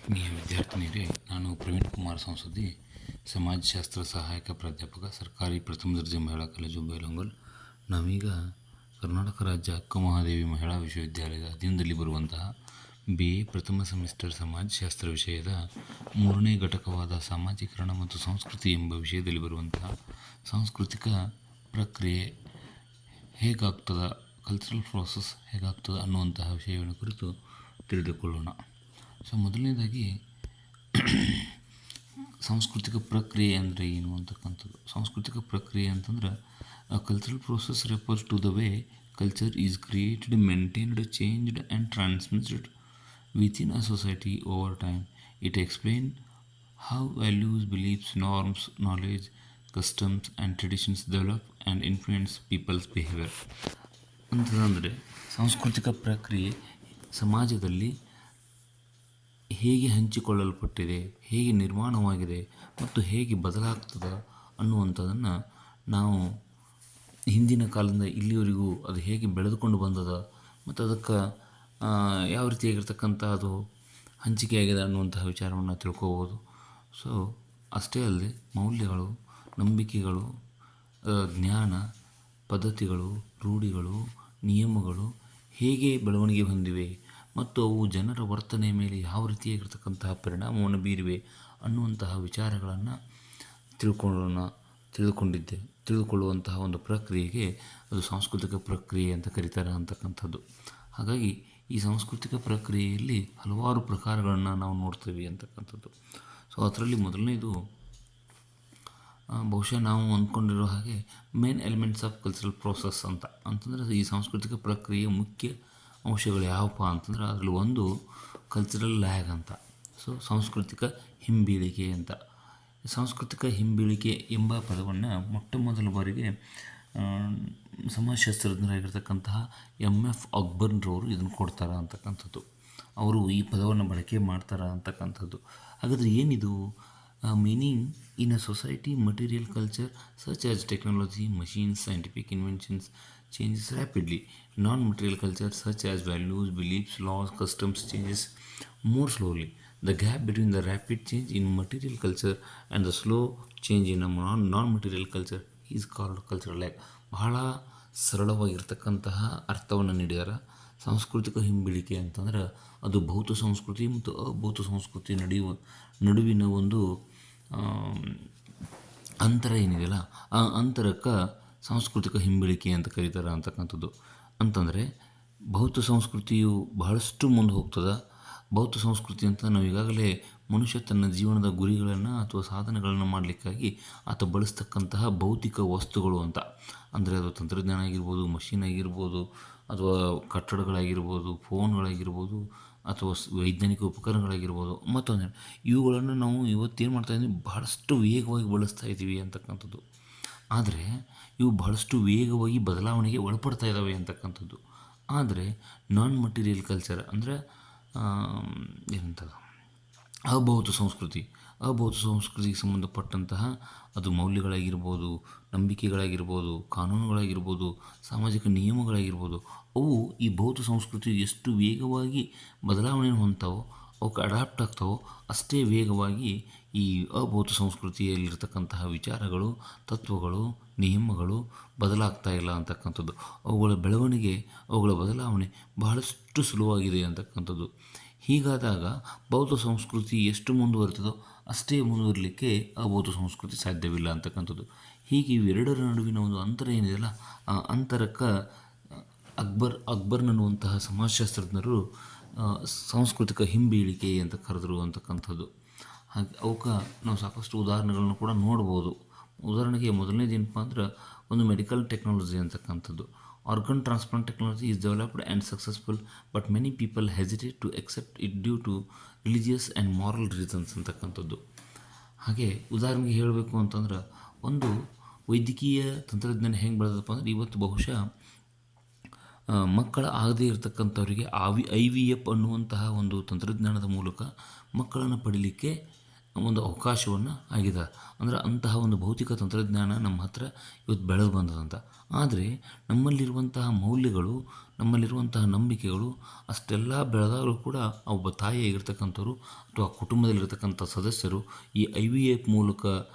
ಆತ್ಮೀಯ ವಿದ್ಯಾರ್ಥಿನಿಯರೇ, ನಾನು ಪ್ರವೀಣ್ ಕುಮಾರ್ ಸಂಸದಿ, ಸಮಾಜಶಾಸ್ತ್ರ ಸಹಾಯಕ ಪ್ರಾಧ್ಯಾಪಕ, ಸರ್ಕಾರಿ ಪ್ರಥಮ ದರ್ಜೆ ಮಹಿಳಾ ಕಾಲೇಜು ಬೈಲಹೊಂಗಲ. ನಾವೀಗ ಕರ್ನಾಟಕ ರಾಜ್ಯ ಅಕ್ಕಮಹಾದೇವಿ ಮಹಿಳಾ ವಿಶ್ವವಿದ್ಯಾಲಯದ ಅಧೀನದಲ್ಲಿ ಬರುವಂತಹ BA ಪ್ರಥಮ ಸೆಮಿಸ್ಟರ್ ಸಮಾಜಶಾಸ್ತ್ರ ವಿಷಯದ 3ನೇ ಘಟಕವಾದ ಸಾಮಾಜೀಕರಣ ಮತ್ತು ಸಂಸ್ಕೃತಿ ಎಂಬ ವಿಷಯದಲ್ಲಿ ಬರುವಂತಹ ಸಾಂಸ್ಕೃತಿಕ ಪ್ರಕ್ರಿಯೆ ಹೇಗಾಗ್ತದ, ಕಲ್ಚರಲ್ ಪ್ರೋಸೆಸ್ ಹೇಗಾಗ್ತದೆ ಅನ್ನುವಂತಹ ವಿಷಯವನ್ನು ಕುರಿತು ತಿಳಿದುಕೊಳ್ಳೋಣ. ಸೊ ಮೊದಲನೇದಾಗಿ ಸಾಂಸ್ಕೃತಿಕ ಪ್ರಕ್ರಿಯೆ ಅಂದರೆ ಏನು ಅಂತಕ್ಕಂಥದ್ದು. ಸಾಂಸ್ಕೃತಿಕ ಪ್ರಕ್ರಿಯೆ ಅಂತಂದ್ರೆ cultural process refers to the way culture is created, maintained, changed and transmitted within a society over time. It explain how values, beliefs, norms, knowledge, customs and traditions develop and influence people's behaviour. ಅಂತಂದರೆ ಸಾಂಸ್ಕೃತಿಕ ಪ್ರಕ್ರಿಯೆ ಸಮಾಜದಲ್ಲಿ ಹೇಗೆ ಹಂಚಿಕೊಳ್ಳಲ್ಪಟ್ಟಿದೆ, ಹೇಗೆ ನಿರ್ಮಾಣವಾಗಿದೆ ಮತ್ತು ಹೇಗೆ ಬದಲಾಗ್ತದೆ ಅನ್ನುವಂಥದ್ದನ್ನು ನಾವು ಹಿಂದಿನ ಕಾಲದಿಂದ ಇಲ್ಲಿವರೆಗೂ ಅದು ಹೇಗೆ ಬೆಳೆದುಕೊಂಡು ಬಂದದ ಮತ್ತು ಅದಕ್ಕೆ ಯಾವ ರೀತಿಯಾಗಿರ್ತಕ್ಕಂಥ ಅದು ಹಂಚಿಕೆಯಾಗಿದೆ ಅನ್ನುವಂತಹ ವಿಚಾರವನ್ನು ತಿಳ್ಕೋಬೋದು. ಸೊ ಅಷ್ಟೇ ಅಲ್ಲದೆ ಮೌಲ್ಯಗಳು, ನಂಬಿಕೆಗಳು, ಜ್ಞಾನ, ಪದ್ಧತಿಗಳು, ರೂಢಿಗಳು, ನಿಯಮಗಳು ಹೇಗೆ ಬೆಳವಣಿಗೆ ಹೊಂದಿವೆ ಮತ್ತು ಅವು ಜನರ ವರ್ತನೆಯ ಮೇಲೆ ಯಾವ ರೀತಿಯಾಗಿರ್ತಕ್ಕಂತಹ ಪರಿಣಾಮವನ್ನು ಬೀರಿವೆ ಅನ್ನುವಂತಹ ವಿಚಾರಗಳನ್ನು ತಿಳಿದುಕೊಳ್ಳುವಂತಹ ಒಂದು ಪ್ರಕ್ರಿಯೆಗೆ ಅದು ಸಾಂಸ್ಕೃತಿಕ ಪ್ರಕ್ರಿಯೆ ಅಂತ ಕರೀತಾರೆ ಅಂತಕ್ಕಂಥದ್ದು. ಹಾಗಾಗಿ ಈ ಸಾಂಸ್ಕೃತಿಕ ಪ್ರಕ್ರಿಯೆಯಲ್ಲಿ ಹಲವಾರು ಪ್ರಕಾರಗಳನ್ನು ನಾವು ನೋಡ್ತೀವಿ ಅಂತಕ್ಕಂಥದ್ದು. ಸೊ ಅದರಲ್ಲಿ ಮೊದಲನೇದು ಬಹುಶಃ ನಾವು ಅಂದ್ಕೊಂಡಿರೋ ಹಾಗೆ main elements of cultural process ಅಂತಂದರೆ ಈ ಸಾಂಸ್ಕೃತಿಕ ಪ್ರಕ್ರಿಯೆಯ ಮುಖ್ಯ ಅಂಶಗಳು ಯಾವಪ್ಪ ಅಂತಂದ್ರೆ ಅದರಲ್ಲಿ ಒಂದು ಕಲ್ಚರಲ್ ಲ್ಯಾಗ್ ಅಂತ. ಸೊ ಸಾಂಸ್ಕೃತಿಕ ಹಿಂಬೀಳಿಕೆ ಅಂತ. ಸಾಂಸ್ಕೃತಿಕ ಹಿಂಬೀಳಿಕೆ ಎಂಬ ಪದವನ್ನು ಮೊಟ್ಟ ಮೊದಲ ಬಾರಿಗೆ ಸಮಾಜಶಾಸ್ತ್ರಜ್ಞರಾಗಿರ್ತಕ್ಕಂತಹ MF ಅಕ್ಬರ್ರವರು ಇದನ್ನು ಕೊಡ್ತಾರೆ ಅಂತಕ್ಕಂಥದ್ದು. ಅವರು ಈ ಪದವನ್ನು ಬಳಕೆ ಮಾಡ್ತಾರೆ ಅಂತಕ್ಕಂಥದ್ದು. ಹಾಗಾದರೆ ಏನಿದು meaning? In a society, material culture such as technology, machines, scientific inventions changes rapidly. Non-material culture such as values, beliefs, laws, customs changes more slowly. The gap between the rapid change in material culture and the slow change in a non-material culture is called cultural lag. ಬಹಳ ಸರಳವಾಗಿರ್ತಕ್ಕಂತಹ ಅರ್ಥವನ್ನು ನೀಡಿದ್ದಾರೆ. ಸಾಂಸ್ಕೃತಿಕ ಹಿಂಬೀಳಿಕೆ ಅಂತಂದ್ರೆ ಅದು ಭೌತ ಸಂಸ್ಕೃತಿ ಮತ್ತು ಅಭೌತ ಸಂಸ್ಕೃತಿ ನಡುವಿನ ಒಂದು ಅಂತರ ಏನಿದೆಯಲ್ಲ, ಆ ಅಂತರಕ್ಕೆ ಸಾಂಸ್ಕೃತಿಕ ಹಿಂಬೀಳಿಕೆ ಅಂತ ಕರೀತಾರೆ ಅಂತಕ್ಕಂಥದ್ದು. ಅಂತಂದರೆ ಭೌತ ಸಂಸ್ಕೃತಿಯು ಬಹಳಷ್ಟು ಮುಂದೆ ಹೋಗ್ತದೆ. ಭೌತ ಸಂಸ್ಕೃತಿ ಅಂತ ನಾವು ಈಗಾಗಲೇ ಮನುಷ್ಯ ತನ್ನ ಜೀವನದ ಗುರಿಗಳನ್ನು ಅಥವಾ ಸಾಧನೆಗಳನ್ನು ಮಾಡಲಿಕ್ಕಾಗಿ ಆತ ಬಳಸ್ತಕ್ಕಂತಹ ಭೌತಿಕ ವಸ್ತುಗಳು ಅಂತ. ಅಂದರೆ ಅದು ತಂತ್ರಜ್ಞಾನ ಆಗಿರ್ಬೋದು, ಮಷೀನ್ ಆಗಿರ್ಬೋದು, ಅಥವಾ ಕಟ್ಟಡಗಳಾಗಿರ್ಬೋದು, ಫೋನ್ಗಳಾಗಿರ್ಬೋದು, ಅಥವಾ ವೈಜ್ಞಾನಿಕ ಉಪಕರಣಗಳಾಗಿರ್ಬೋದು, ಮತ್ತೊಂದು ಇವುಗಳನ್ನು ನಾವು ಇವತ್ತೇನು ಮಾಡ್ತಾಯಿದ್ದೀವಿ, ಬಹಳಷ್ಟು ವೇಗವಾಗಿ ಬಳಸ್ತಾ ಇದ್ದೀವಿ ಅಂತಕ್ಕಂಥದ್ದು. ಆದರೆ ಇವು ಬಹಳಷ್ಟು ವೇಗವಾಗಿ ಬದಲಾವಣೆಗೆ ಒಳಪಡ್ತಾ ಇದ್ದಾವೆ ಅಂತಕ್ಕಂಥದ್ದು. ಆದರೆ ನಾನ್ ಮಟೀರಿಯಲ್ ಕಲ್ಚರ್ ಅಂದರೆ ಏನಂತದ್ದು, ಅಭೌತ ಸಂಸ್ಕೃತಿಗೆ ಸಂಬಂಧಪಟ್ಟಂತಹ ಅದು ಮೌಲ್ಯಗಳಾಗಿರ್ಬೋದು, ನಂಬಿಕೆಗಳಾಗಿರ್ಬೋದು, ಕಾನೂನುಗಳಾಗಿರ್ಬೋದು, ಸಾಮಾಜಿಕ ನಿಯಮಗಳಾಗಿರ್ಬೋದು, ಅವು ಈ ಭೌತ ಸಂಸ್ಕೃತಿ ಎಷ್ಟು ವೇಗವಾಗಿ ಬದಲಾವಣೆಯನ್ನು ಹೊಂದ್ತಾವೋ, ಅವಕ್ಕೆ ಅಡಾಪ್ಟ್ ಆಗ್ತಾವೋ, ಅಷ್ಟೇ ವೇಗವಾಗಿ ಈ ಅಭೌತ ಸಂಸ್ಕೃತಿಯಲ್ಲಿರ್ತಕ್ಕಂತಹ ವಿಚಾರಗಳು, ತತ್ವಗಳು, ನಿಯಮಗಳು ಬದಲಾಗ್ತಾ ಇಲ್ಲ ಅಂತಕ್ಕಂಥದ್ದು. ಅವುಗಳ ಬೆಳವಣಿಗೆ, ಅವುಗಳ ಬದಲಾವಣೆ ಬಹಳಷ್ಟು ಸುಲಭವಾಗಿದೆ ಅಂತಕ್ಕಂಥದ್ದು. ಹೀಗಾದಾಗ ಬೌದ್ಧ ಸಂಸ್ಕೃತಿ ಎಷ್ಟು ಮುಂದುವರಿತದೋ ಅಷ್ಟೇ ಮುಂದುವರಲಿಕ್ಕೆ ಅಭೌತ ಸಂಸ್ಕೃತಿ ಸಾಧ್ಯವಿಲ್ಲ ಅಂತಕ್ಕಂಥದ್ದು. ಹೀಗೆ ಇವೆರಡರ ನಡುವಿನ ಒಂದು ಅಂತರ ಏನಿದೆಯಲ್ಲ, ಆ ಅಂತರಕ್ಕೆ ಅಕ್ಬರ್ನನ್ನುವಂತಹ ಸಮಾಜಶಾಸ್ತ್ರಜ್ಞರು ಸಾಂಸ್ಕೃತಿಕ ಹಿಂಬೀಳಿಕೆ ಅಂತ ಕರೆದರು ಅಂತಕ್ಕಂಥದ್ದು. ಹಾಗೆ ಅವಕ್ಕೆ ನಾವು ಸಾಕಷ್ಟು ಉದಾಹರಣೆಗಳನ್ನು ಕೂಡ ನೋಡ್ಬೋದು. ಉದಾಹರಣೆಗೆ ಮೊದಲನೇದು ಏನಪ್ಪ ಅಂದ್ರೆ ಒಂದು ಮೆಡಿಕಲ್ ಟೆಕ್ನಾಲಜಿ ಅಂತಕ್ಕಂಥದ್ದು. Organ transplant technology is developed and successful, but many people hesitate to accept it due to religious and moral reasons ಅಂತಕ್ಕಂಥದ್ದು. ಹಾಗೆ ಉದಾಹರಣೆಗೆ ಹೇಳಬೇಕು ಅಂತಂದ್ರೆ ಒಂದು ವೈದ್ಯಕೀಯ ತಂತ್ರಜ್ಞಾನ ಹೆಂಗೆ ಬೆಳೆದಪ್ಪ ಅಂದ್ರೆ ಇವತ್ತು ಬಹುಶಃ ಮಕ್ಕಳ ಆಗದೇ ಇರತಕ್ಕಂಥವರಿಗೆ IVF ಅನ್ನುವಂತಹ ಒಂದು ತಂತ್ರಜ್ಞಾನದ ಮೂಲಕ ಮಕ್ಕಳನ್ನು ಪಡೀಲಿಕ್ಕೆ ಒಂದು ಅವಕಾಶವನ್ನು ಆಗಿದೆ. ಅಂದರೆ ಅಂತಹ ಒಂದು ಭೌತಿಕ ತಂತ್ರಜ್ಞಾನ ನಮ್ಮ ಹತ್ರ ಇವತ್ತು ಬೆಳೆದು ಬಂದದಂತ. ಆದರೆ ನಮ್ಮಲ್ಲಿರುವಂತಹ ಮೌಲ್ಯಗಳು, ನಮ್ಮಲ್ಲಿರುವಂತಹ ನಂಬಿಕೆಗಳು ಅಷ್ಟೆಲ್ಲ ಬೆಳೆದಾಗಲೂ ಕೂಡ ಒಬ್ಬ ತಾಯಿಯಾಗಿರ್ತಕ್ಕಂಥವ್ರು ಅಥವಾ ಕುಟುಂಬದಲ್ಲಿರ್ತಕ್ಕಂಥ ಸದಸ್ಯರು ಈ IVF ಮೂಲಕ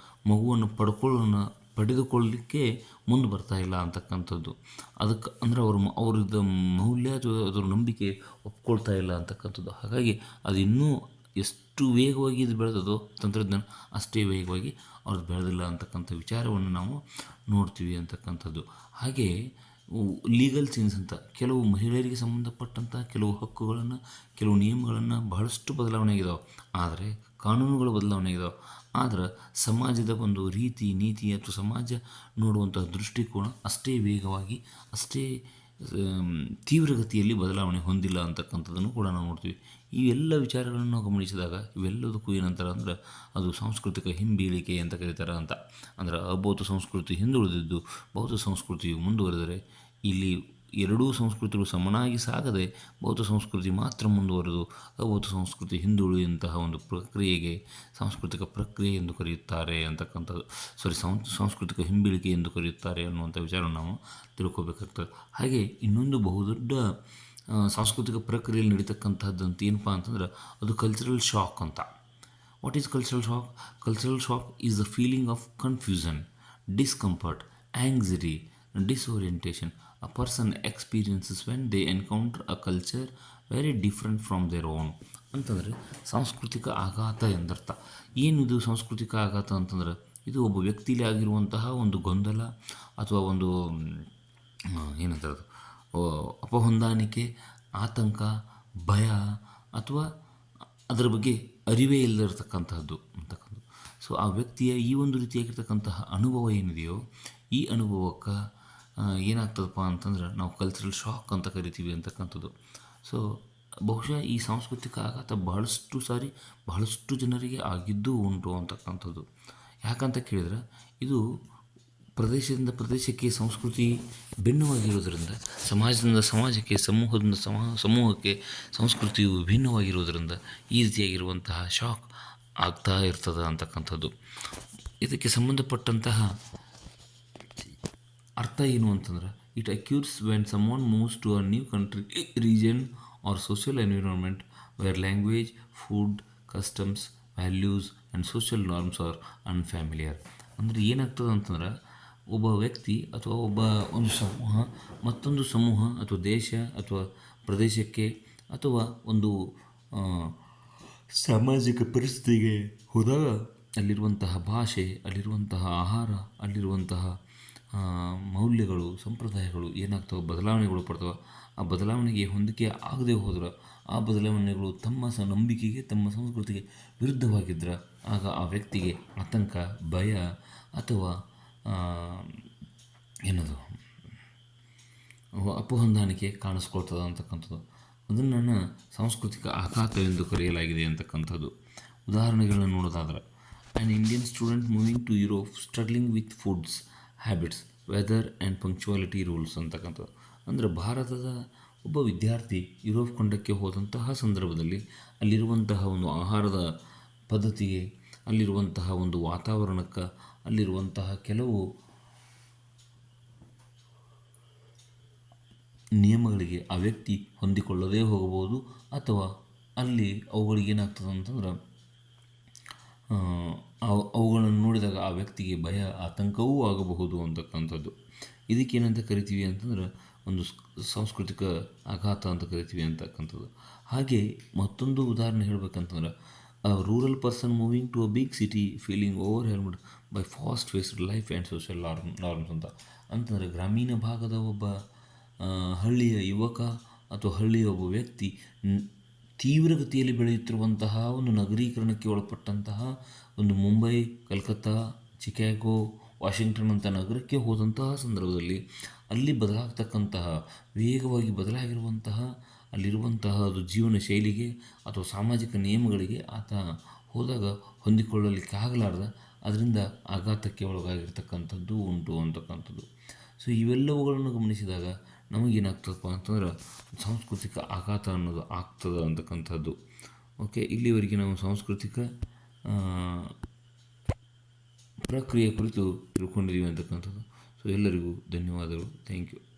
ಮಗುವನ್ನು ಪಡೆದುಕೊಳ್ಳಲಿಕ್ಕೆ ಮುಂದೆ ಬರ್ತಾ ಇಲ್ಲ ಅಂತಕ್ಕಂಥದ್ದು. ಅದಕ್ಕೆ ಅಂದರೆ ಅವ್ರದ್ದು ಮೌಲ್ಯ ಅಥವಾ ಅದರ ನಂಬಿಕೆ ಒಪ್ಕೊಳ್ತಾ ಇಲ್ಲ ಅಂತಕ್ಕಂಥದ್ದು. ಹಾಗಾಗಿ ಅದು ಇನ್ನೂ ಎಷ್ಟು ವೇಗವಾಗಿ ಇದು ಬೆಳೆದದೋ ತಂತ್ರಜ್ಞಾನ, ಅಷ್ಟೇ ವೇಗವಾಗಿ ಅವ್ರದ್ದು ಬೆಳೆದಿಲ್ಲ ಅಂತಕ್ಕಂಥ ವಿಚಾರವನ್ನು ನಾವು ನೋಡ್ತೀವಿ ಅಂತಕ್ಕಂಥದ್ದು. ಹಾಗೆ ಲೀಗಲ್ ಚೇಂಜ್ ಅಂತ ಕೆಲವು ಮಹಿಳೆಯರಿಗೆ ಸಂಬಂಧಪಟ್ಟಂಥ ಕೆಲವು ಹಕ್ಕುಗಳನ್ನು, ಕೆಲವು ನಿಯಮಗಳನ್ನು ಬಹಳಷ್ಟು ಬದಲಾವಣೆ ಆಗಿದಾವೆ. ಆದರೆ ಕಾನೂನುಗಳು ಬದಲಾವಣೆ ಆಗಿದಾವೆ. ಆದ್ರೆ ಸಮಾಜದ ಒಂದು ರೀತಿ ನೀತಿ ಅಥವಾ ಸಮಾಜ ನೋಡುವಂತಹ ದೃಷ್ಟಿಕೋನ ಅಷ್ಟೇ ವೇಗವಾಗಿ, ಅಷ್ಟೇ ತೀವ್ರಗತಿಯಲ್ಲಿ ಬದಲಾವಣೆ ಹೊಂದಿಲ್ಲ ಅಂತಕ್ಕಂಥದ್ದನ್ನು ಕೂಡ ನಾವು ನೋಡ್ತೀವಿ. ಈ ಎಲ್ಲ ವಿಚಾರಗಳನ್ನು ನಾವು ಗಮನಿಸಿದಾಗ ಇವೆಲ್ಲದಕ್ಕೂ ಏನಂತಾರೆ ಅಂದ್ರೆ ಅದು ಸಾಂಸ್ಕೃತಿಕ ಹಿಂಬೀಳಿಕೆ ಅಂತ ಕರೀತಾರೆ ಅಂತ. ಅಂದ್ರೆ ಅಬೌತ ಸಂಸ್ಕೃತಿ ಹಿಂದುಳಿದಿದ್ದು ಬೌದ್ಧ ಸಂಸ್ಕೃತಿಯು ಮುಂದುವರೆದರೆ, ಇಲ್ಲಿ ಎರಡೂ ಸಂಸ್ಕೃತಿಗಳು ಸಮನಾಗಿ ಸಾಗದೆ ಬೌದ್ಧ ಸಂಸ್ಕೃತಿ ಮಾತ್ರ ಮುಂದುವರೆದು ಅಬೌದ್ಧ ಸಂಸ್ಕೃತಿ ಹಿಂದುಳಿಯುವಂತಹ ಒಂದು ಪ್ರಕ್ರಿಯೆಗೆ ಸಾಂಸ್ಕೃತಿಕ ಪ್ರಕ್ರಿಯೆ ಎಂದು ಕರೆಯುತ್ತಾರೆ ಅಂತಕ್ಕಂಥದ್ದು. ಸಾಂಸ್ಕೃತಿಕ ಹಿಂಬೀಳಿಕೆ ಎಂದು ಕರೆಯುತ್ತಾರೆ ಅನ್ನುವಂಥ ವಿಚಾರವನ್ನು ನಾವು ತಿಳ್ಕೊಬೇಕಾಗ್ತದೆ. ಹಾಗೆ ಇನ್ನೊಂದು ಬಹುದೊಡ್ಡ ಸಾಂಸ್ಕೃತಿಕ ಪ್ರಕ್ರಿಯೆಯಲ್ಲಿ ನಡೀತಕ್ಕಂಥದ್ದಂತ ಏನಪ್ಪ ಅಂತಂದ್ರೆ ಅದು ಕಲ್ಚರಲ್ ಶಾಕ್ ಅಂತ. What is cultural shock? Cultural shock is the feeling of confusion, discomfort, anxiety, disorientation a person experiences when they encounter a culture very different from their own. ಅಂತಂದರೆ ಸಾಂಸ್ಕೃತಿಕ ಆಘಾತ ಎಂದರ್ಥ. ಏನಿದು ಸಾಂಸ್ಕೃತಿಕ ಆಘಾತ ಅಂತಂದ್ರೆ ಇದು ಒಬ್ಬ ವ್ಯಕ್ತಿಲಿ ಆಗಿರುವಂತಹ ಒಂದು ಗೊಂದಲ ಅಥವಾ ಒಂದು ಏನಂತಾರೆ ಅಪಹೊಂದಾಣಿಕೆ, ಆತಂಕ, ಭಯ ಅಥವಾ ಅದರ ಬಗ್ಗೆ ಅರಿವೇ ಇಲ್ಲದಿರತಕ್ಕಂತಹದ್ದು ಅಂತಕ್ಕಂಥದ್ದು. ಸೊ ಆ ವ್ಯಕ್ತಿಯ ಈ ಒಂದು ರೀತಿಯಾಗಿರ್ತಕ್ಕಂತಹ ಅನುಭವ ಏನಿದೆಯೋ ಈ ಅನುಭವಕ್ಕೆ ಏನಾಗ್ತದಪ್ಪ ಅಂತಂದ್ರೆ ನಾವು ಕಲ್ಚರಲ್ ಶಾಕ್ ಅಂತ ಕರಿತೀವಿ ಅಂತಕ್ಕಂಥದ್ದು. ಸೊ ಬಹುಶಃ ಈ ಸಾಂಸ್ಕೃತಿಕ ಆಘಾತ ಬಹಳಷ್ಟು ಜನರಿಗೆ ಆಗಿದ್ದೂ ಉಂಟು ಅಂತಕ್ಕಂಥದ್ದು. ಯಾಕಂತ ಕೇಳಿದ್ರೆ ಇದು ಪ್ರದೇಶದಿಂದ ಪ್ರದೇಶಕ್ಕೆ ಸಂಸ್ಕೃತಿ ಭಿನ್ನವಾಗಿರೋದರಿಂದ, ಸಮಾಜದಿಂದ ಸಮಾಜಕ್ಕೆ, ಸಮೂಹದಿಂದ ಸಮೂಹಕ್ಕೆ ಸಂಸ್ಕೃತಿಯು ವಿಭಿನ್ನವಾಗಿರೋದರಿಂದ ಈ ರೀತಿಯಾಗಿರುವಂತಹ ಶಾಕ್ ಆಗ್ತಾ ಇರ್ತದೆ ಅಂತಕ್ಕಂಥದ್ದು. ಇದಕ್ಕೆ ಸಂಬಂಧಪಟ್ಟಂತಹ ಅರ್ಥ ಏನು ಅಂತಂದ್ರೆ it occurs when someone moves to a new country, region or social environment where language, food, customs, values and social norms are unfamiliar. ಅಂದರೆ ಏನಾಗ್ತದೆ ಅಂತಂದ್ರೆ ಒಬ್ಬ ವ್ಯಕ್ತಿ ಅಥವಾ ಒಂದು ಸಮೂಹ ಮತ್ತೊಂದು ಸಮೂಹ ಅಥವಾ ದೇಶ ಅಥವಾ ಪ್ರದೇಶಕ್ಕೆ ಅಥವಾ ಒಂದು ಸಾಮಾಜಿಕ ಪರಿಸ್ಥಿತಿಗೆ ಹೋದಾಗ ಅಲ್ಲಿರುವಂತಹ ಭಾಷೆ, ಅಲ್ಲಿರುವಂತಹ ಆಹಾರ, ಅಲ್ಲಿರುವಂತಹ ಮೌಲ್ಯಗಳು, ಸಂಪ್ರದಾಯಗಳು ಏನಾಗ್ತವೆ, ಬದಲಾವಣೆಗಳು ಪಡ್ತವೆ. ಆ ಬದಲಾವಣೆಗೆ ಹೊಂದಿಕೆ ಆಗದೆ ಹೋದ್ರೆ, ಆ ಬದಲಾವಣೆಗಳು ತಮ್ಮ ನಂಬಿಕೆಗೆ, ತಮ್ಮ ಸಂಸ್ಕೃತಿಗೆ ವಿರುದ್ಧವಾಗಿದ್ದರೆ ಆಗ ಆ ವ್ಯಕ್ತಿಗೆ ಆತಂಕ, ಭಯ ಅಥವಾ ಏನದು ಅಪಹೊಂದಾಣಿಕೆ ಕಾಣಿಸ್ಕೊಳ್ತದೆ ಅಂತಕ್ಕಂಥದ್ದು. ಅದನ್ನು ಸಾಂಸ್ಕೃತಿಕ ಆಘಾತ ಎಂದು ಕರೆಯಲಾಗಿದೆ ಅಂತಕ್ಕಂಥದ್ದು. ಉದಾಹರಣೆಗಳನ್ನು ನೋಡೋದಾದ್ರೆ, an Indian student moving to Europe struggling with foods habits, weather and punctuality rules ಅಂತಕ್ಕಂಥದ್ದು. ಅಂದರೆ ಭಾರತದ ಒಬ್ಬ ವಿದ್ಯಾರ್ಥಿ ಯುರೋಪ್ ಖಂಡಕ್ಕೆ ಹೋದಂತಹ ಸಂದರ್ಭದಲ್ಲಿ ಅಲ್ಲಿರುವಂತಹ ಒಂದು ಆಹಾರದ ಪದ್ಧತಿಗೆ, ಅಲ್ಲಿರುವಂತಹ ಒಂದು ವಾತಾವರಣಕ್ಕೆ, ಅಲ್ಲಿರುವಂತಹ ಕೆಲವು ನಿಯಮಗಳಿಗೆ ಆ ವ್ಯಕ್ತಿ ಹೊಂದಿಕೊಳ್ಳದೇ ಹೋಗಬಹುದು. ಅಥವಾ ಅಲ್ಲಿ ಅವುಗಳಿಗೇನಾಗ್ತದೆ ಅಂತಂದ್ರೆ ಅವುಗಳನ್ನು ನೋಡಿದಾಗ ಆ ವ್ಯಕ್ತಿಗೆ ಭಯ, ಆತಂಕವೂ ಆಗಬಹುದು ಅಂತಕ್ಕಂಥದ್ದು. ಇದಕ್ಕೇನಂತ ಕರಿತೀವಿ ಅಂತಂದ್ರೆ ಒಂದು ಸಾಂಸ್ಕೃತಿಕ ಆಘಾತ ಅಂತ ಕರಿತೀವಿ ಅಂತಕ್ಕಂಥದ್ದು. ಹಾಗೆ ಮತ್ತೊಂದು ಉದಾಹರಣೆ ಹೇಳಬೇಕಂತಂದ್ರೆ rural person moving to a big city feeling overwhelmed by fast paced life and social norms ಅಂತ. ಅಂತಂದರೆ ಗ್ರಾಮೀಣ ಭಾಗದ ಒಬ್ಬ ಹಳ್ಳಿಯ ಯುವಕ ಅಥವಾ ಹಳ್ಳಿಯ ಒಬ್ಬ ವ್ಯಕ್ತಿ ತೀವ್ರಗತಿಯಲ್ಲಿ ಬೆಳೆಯುತ್ತಿರುವಂತಹ ಒಂದು ನಗರೀಕರಣಕ್ಕೆ ಒಳಪಟ್ಟಂತಹ ಒಂದು ಮುಂಬೈ, ಕಲ್ಕತ್ತಾ, ಚಿಕಾಗೋ, ವಾಷಿಂಗ್ಟನ್ ಅಂತ ನಗರಕ್ಕೆ ಹೋದಂತಹ ಸಂದರ್ಭದಲ್ಲಿ ಅಲ್ಲಿ ವೇಗವಾಗಿ ಬದಲಾಗಿರುವಂತಹ ಅಲ್ಲಿರುವಂತಹ ಅದು ಜೀವನ ಶೈಲಿಗೆ ಅಥವಾ ಸಾಮಾಜಿಕ ನಿಯಮಗಳಿಗೆ ಆತ ಹೋದಾಗ ಹೊಂದಿಕೊಳ್ಳಲಿಕ್ಕೆ ಆಗಲಾರ್ದ ಅದರಿಂದ ಆಘಾತಕ್ಕೆ ಒಳಗಾಗಿರ್ತಕ್ಕಂಥದ್ದು ಉಂಟು ಅಂತಕ್ಕಂಥದ್ದು. ಸೊ ಇವೆಲ್ಲವುಗಳನ್ನು ಗಮನಿಸಿದಾಗ ನಮಗೇನಾಗ್ತದಪ್ಪ ಅಂತಂದ್ರೆ ಸಾಂಸ್ಕೃತಿಕ ಆಘಾತ ಅನ್ನೋದು ಆಗ್ತದೆ ಅಂತಕ್ಕಂಥದ್ದು. ಓಕೆ, ಇಲ್ಲಿವರೆಗೆ ನಾವು ಸಾಂಸ್ಕೃತಿಕ ಪ್ರಕ್ರಿಯೆ ಕುರಿತು ತಿಳ್ಕೊಂಡಿದ್ದೀವಿ ಅಂತಕ್ಕಂಥದ್ದು. ಸೊ ಎಲ್ಲರಿಗೂ ಧನ್ಯವಾದಗಳು. Thank you.